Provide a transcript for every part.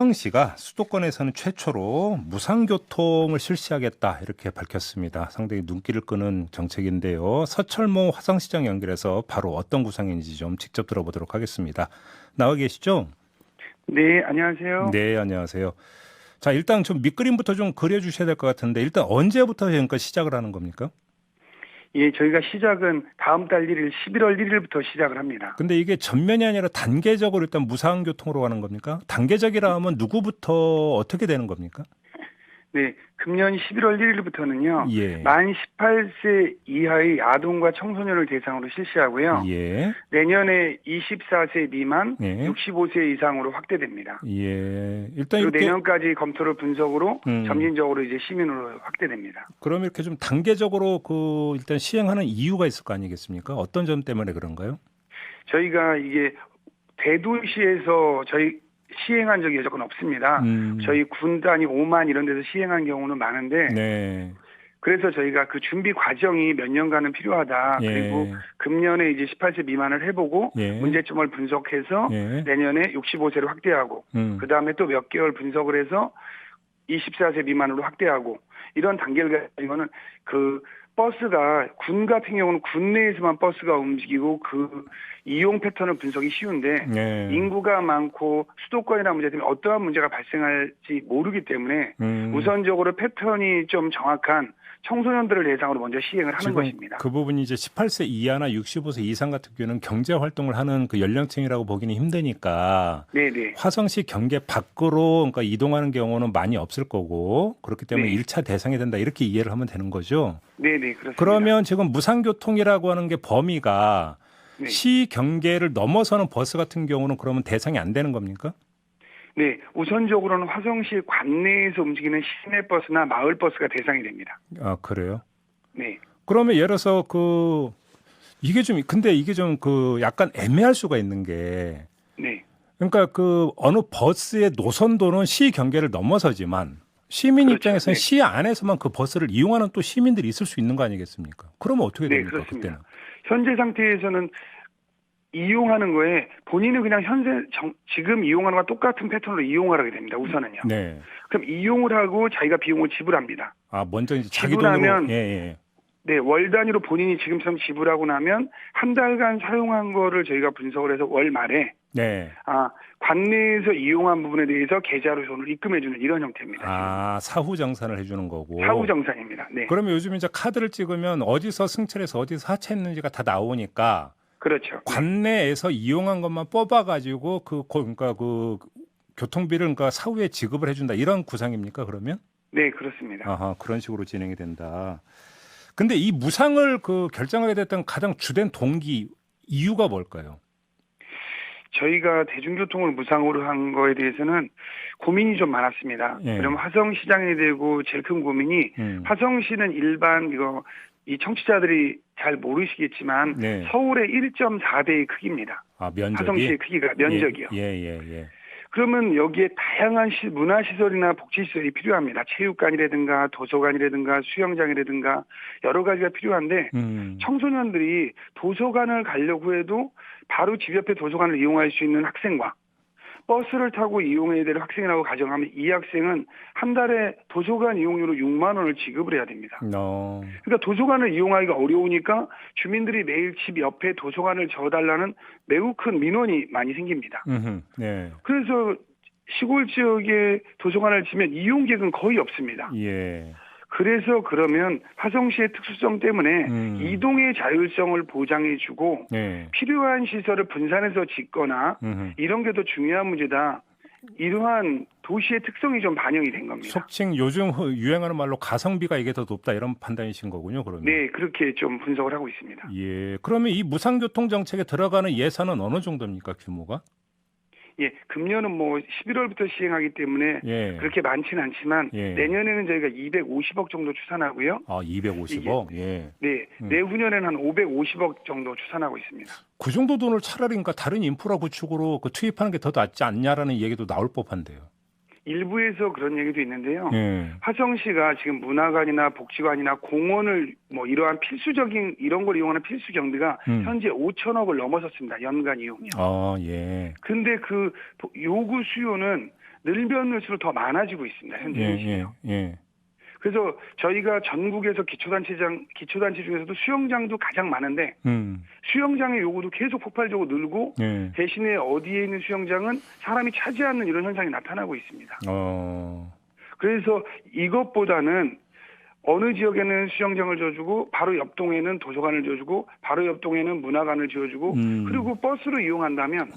화성시가 수도권에서는 최초로 무상교통을 실시하겠다 이렇게 밝혔습니다. 상당히 눈길을 끄는 정책인데요. 서철모 화성시장 연결해서 바로 어떤 구상인지 좀 직접 들어보도록 하겠습니다. 나와 계시죠? 네, 안녕하세요. 네, 안녕하세요. 자, 일단 좀 밑그림부터 좀 그려주셔야 될 것 같은데 일단 언제부터 그러니까 시작을 하는 겁니까? 예, 저희가 시작은 다음 달 1일, 11월 1일부터 시작을 합니다. 근데 이게 전면이 아니라 단계적으로 일단 무상교통으로 가는 겁니까? 단계적이라 하면 누구부터 어떻게 되는 겁니까? 네, 금년 11월 1일부터는요, 예, 만 18세 이하의 아동과 청소년을 대상으로 실시하고요. 예, 내년에 24세 미만, 예, 65세 이상으로 확대됩니다. 예. 일단 그리고 이렇게 내년까지 검토를 분석으로 음. 점진적으로 이제 시민으로 확대됩니다. 그럼 이렇게 좀 단계적으로 일단 시행하는 이유가 있을 거 아니겠습니까? 어떤 점 때문에 그런가요? 저희가 이게 대도시에서 저희 시행한 적이 여태껏 없습니다. 저희 군 단위 5만 이런 데서 시행한 경우는 많은데, 네. 그래서 저희가 그 준비 과정이 몇 년간은 필요하다. 그리고 예. 금년에 이제 18세 미만을 해보고 예. 문제점을 분석해서 예. 내년에 65세로 확대하고 그 다음에 또 몇 개월 분석을 해서 24세 미만으로 확대하고 이런 단계를 가지고는 그 버스가 군 같은 경우는 군 내에서만 버스가 움직이고 그 이용 패턴을 분석이 쉬운데 예. 인구가 많고 수도권이라는 문제 때문에 어떠한 문제가 발생할지 모르기 때문에 우선적으로 패턴이 좀 정확한 청소년들을 대상으로 먼저 시행을 하는 지금 것입니다. 그 부분이 이제 18세 이하나 65세 이상 같은 경우는 경제 활동을 하는 그 연령층이라고 보기는 힘드니까 네네. 화성시 경계 밖으로 그러니까 이동하는 경우는 많이 없을 거고 그렇기 때문에 네. 1차 대상이 된다 이렇게 이해를 하면 되는 거죠. 네네, 그렇습니다. 그러면 지금 무상교통이라고 하는 게 범위가 네. 시 경계를 넘어서는 버스 같은 경우는 그러면 대상이 안 되는 겁니까? 네, 우선적으로는 화성시 관내에서 움직이는 시내버스나 마을버스가 대상이 됩니다. 아, 그래요? 네. 그러면 예를 들어서 이게 좀 근데 이게 좀 약간 애매할 수가 있는 게 네. 그러니까 어느 버스의 노선도는 시 경계를 넘어서지만 시민 그렇죠. 입장에서는 네. 시 안에서만 그 버스를 이용하는 또 시민들이 있을 수 있는 거 아니겠습니까? 그러면 어떻게 네, 됩니까? 그렇습니다. 그때는? 현재 상태에서는 이용하는 거에 본인은 그냥 지금 이용하는 거와 똑같은 패턴으로 이용하게 됩니다. 우선은요. 네. 그럼 이용을 하고 자기가 비용을 지불합니다. 아, 먼저 이제 자기 돈으로 지불하면 예, 예. 네, 월 단위로 본인이 지금처럼 지불하고 나면 한 달간 사용한 거를 저희가 분석을 해서 월 말에 네. 관내에서 이용한 부분에 대해서 계좌로 돈을 입금해주는 이런 형태입니다. 아, 사후 정산을 해주는 거고. 사후 정산입니다. 네. 그러면 요즘 이제 카드를 찍으면 어디서 승차해서 어디서 하차했는지가 다 나오니까 그렇죠. 관내에서 이용한 것만 뽑아가지고 그러니까 교통비를 그러니까 사후에 지급을 해준다 이런 구상입니까 그러면? 네, 그렇습니다. 아하, 그런 식으로 진행이 된다. 근데 이 무상을 결정하게 됐던 가장 주된 동기 이유가 뭘까요? 저희가 대중교통을 무상으로 한 거에 대해서는 고민이 좀 많았습니다. 예. 그러면 화성시장에 대고 제일 큰 고민이 화성시는 일반 이 청취자들이 잘 모르시겠지만 네. 서울의 1.4배의 크기입니다. 아, 면적이? 화성시의 크기가 면적이요. 예. 그러면 여기에 다양한 문화시설이나 복지시설이 필요합니다. 체육관이라든가 도서관이라든가 수영장이라든가 여러 가지가 필요한데 청소년들이 도서관을 가려고 해도 바로 집 옆에 도서관을 이용할 수 있는 학생과 버스를 타고 이용해야 될 학생이라고 가정하면 이 학생은 한 달에 도서관 이용료로 6만 원을 지급을 해야 됩니다. 그러니까 도서관을 이용하기가 어려우니까 주민들이 매일 집 옆에 도서관을 지어달라는 매우 큰 민원이 많이 생깁니다. 네. 그래서 시골 지역에 도서관을 지면 이용객은 거의 없습니다. 예. 그래서 그러면 화성시의 특수성 때문에 이동의 자율성을 보장해주고 네. 필요한 시설을 분산해서 짓거나 이런 게 더 중요한 문제다. 이러한 도시의 특성이 좀 반영이 된 겁니다. 속칭 요즘 유행하는 말로 가성비가 이게 더 높다 이런 판단이신 거군요, 그러면. 네, 그렇게 좀 분석을 하고 있습니다. 예. 그러면 이 무상교통 정책에 들어가는 예산은 어느 정도입니까, 규모가? 예, 금년은 11월부터 시행하기 때문에 예. 그렇게 많지는 않지만 내년에는 저희가 250억 정도 추산하고요. 아, 250억? 예. 네, 내후년에는 한 550억 정도 추산하고 있습니다. 그 정도 돈을 차라리 그러니까 다른 인프라 구축으로 투입하는 게 더 낫지 않냐라는 얘기도 나올 법한데요. 일부에서 그런 얘기도 있는데요. 예. 화성시가 지금 문화관이나 복지관이나 공원을 이러한 필수적인 이런 걸 이용하는 필수 경비가 현재 5천억을 넘어섰습니다. 연간 이용이요. 아, 예. 근데 그 요구 수요는 늘면 늘수록 더 많아지고 있습니다. 현재. 그래서 저희가 전국에서 기초단체 중에서도 수영장도 가장 많은데 수영장의 요구도 계속 폭발적으로 늘고 대신에 어디에 있는 수영장은 사람이 차지 않는 이런 현상이 나타나고 있습니다. 그래서 이것보다는 어느 지역에는 수영장을 지어주고 바로 옆 동에는 도서관을 지어주고 바로 옆 동에는 문화관을 지어주고 그리고 버스로 이용한다면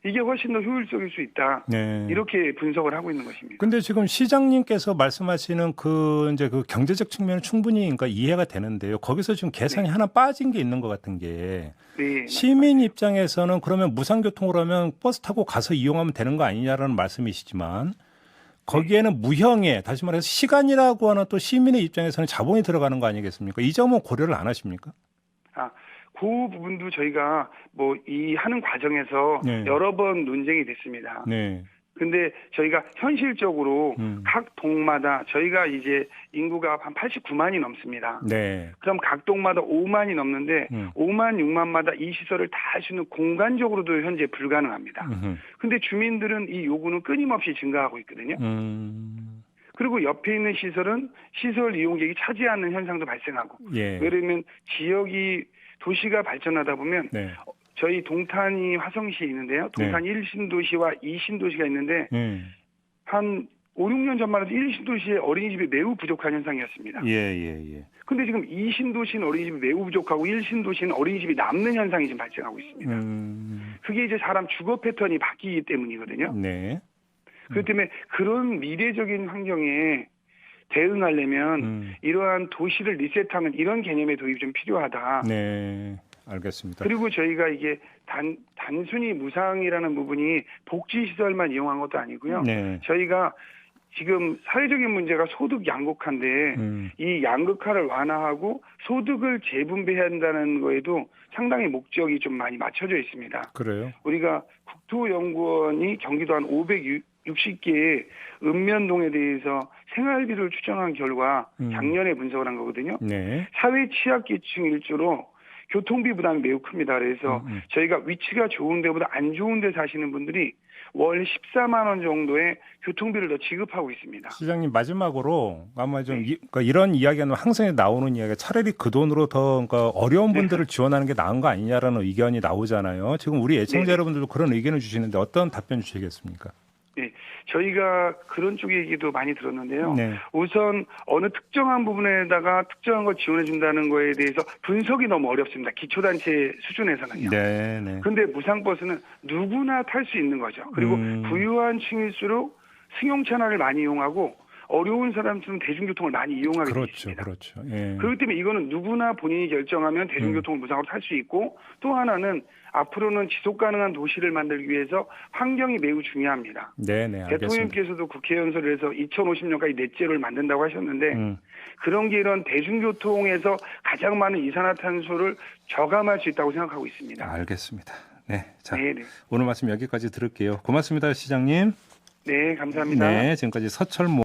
이게 훨씬 더 효율적일 수 있다. 이렇게 분석을 하고 있는 것입니다. 근데 지금 시장님께서 말씀하시는 이제 그 경제적 측면은 충분히 그러니까 이해가 되는데요. 거기서 지금 계산이 하나 빠진 게 있는 것 같은 게 시민 입장에서는 그러면 무상교통으로 하면 버스 타고 가서 이용하면 되는 거 아니냐라는 말씀이시지만 거기에는 무형의 다시 말해서 시간이라고 하는 또 시민의 입장에서는 자본이 들어가는 거 아니겠습니까? 이 점은 고려를 안 하십니까? 그 부분도 저희가 이 하는 과정에서 여러 번 논쟁이 됐습니다. 근데 저희가 현실적으로 각 동마다 저희가 이제 인구가 한 89만이 넘습니다. 그럼 각 동마다 5만이 넘는데 5만, 6만마다 이 시설을 다 할 수 있는 공간적으로도 현재 불가능합니다. 근데 주민들은 이 요구는 끊임없이 증가하고 있거든요. 그리고 옆에 있는 시설은 시설 이용객이 차지 않는 현상도 발생하고 왜냐하면 지역이 도시가 발전하다 보면 저희 동탄이 화성시에 있는데요. 동탄 1신도시와 2신도시가 있는데 한 5, 6년 전만 해도 1신도시의 어린이집이 매우 부족한 현상이었습니다. 근데 지금 2신도시는 어린이집이 매우 부족하고 1신도시는 어린이집이 남는 현상이 지금 발생하고 있습니다. 그게 이제 사람 주거 패턴이 바뀌기 때문이거든요. 그렇기 때문에 그런 미래적인 환경에 대응하려면 이러한 도시를 리셋하는 이런 개념의 도입이 좀 필요하다. 알겠습니다. 그리고 저희가 이게 단순히 무상이라는 부분이 복지시설만 이용한 것도 아니고요. 저희가 지금 사회적인 문제가 소득 양극화인데 이 양극화를 완화하고 소득을 재분배해야 한다는 거에도 상당히 목적이 좀 많이 맞춰져 있습니다. 그래요? 우리가 국토연구원이 경기도 한 560개의 읍면동에 대해서 생활비를 추정한 결과 작년에 분석을 한 거거든요. 사회 취약계층 일조로 교통비 부담이 매우 큽니다. 그래서 저희가 위치가 좋은 데보다 안 좋은 데 사시는 분들이 월 14만 원 정도의 교통비를 더 지급하고 있습니다. 시장님 마지막으로 아마 좀 그러니까 이런 이야기는 항상 나오는 이야기가 차라리 그 돈으로 더 그러니까 어려운 분들을 지원하는 게 나은 거 아니냐라는 의견이 나오잖아요. 지금 우리 애청자 여러분들도 그런 의견을 주시는데 어떤 답변 주시겠습니까? 저희가 그런 쪽 얘기도 많이 들었는데요. 우선 어느 특정한 부분에다가 특정한 걸 지원해 준다는 거에 대해서 분석이 너무 어렵습니다. 기초단체 수준에서는요. 그런데 무상버스는 누구나 탈 수 있는 거죠. 그리고 부유한 층일수록 승용차를 많이 이용하고 어려운 사람들은 대중교통을 많이 이용하게 되어 있습니다. 그렇기 때문에 이거는 누구나 본인이 결정하면 대중교통을 무상으로 탈 수 있고 또 하나는 앞으로는 지속가능한 도시를 만들기 위해서 환경이 매우 중요합니다. 대통령께서도 국회 연설에서 2050년까지 넷제로를 만든다고 하셨는데 그런 게 이런 대중교통에서 가장 많은 이산화탄소를 저감할 수 있다고 생각하고 있습니다. 알겠습니다. 자, 오늘 말씀 여기까지 들을게요. 고맙습니다, 시장님. 감사합니다. 지금까지 서철모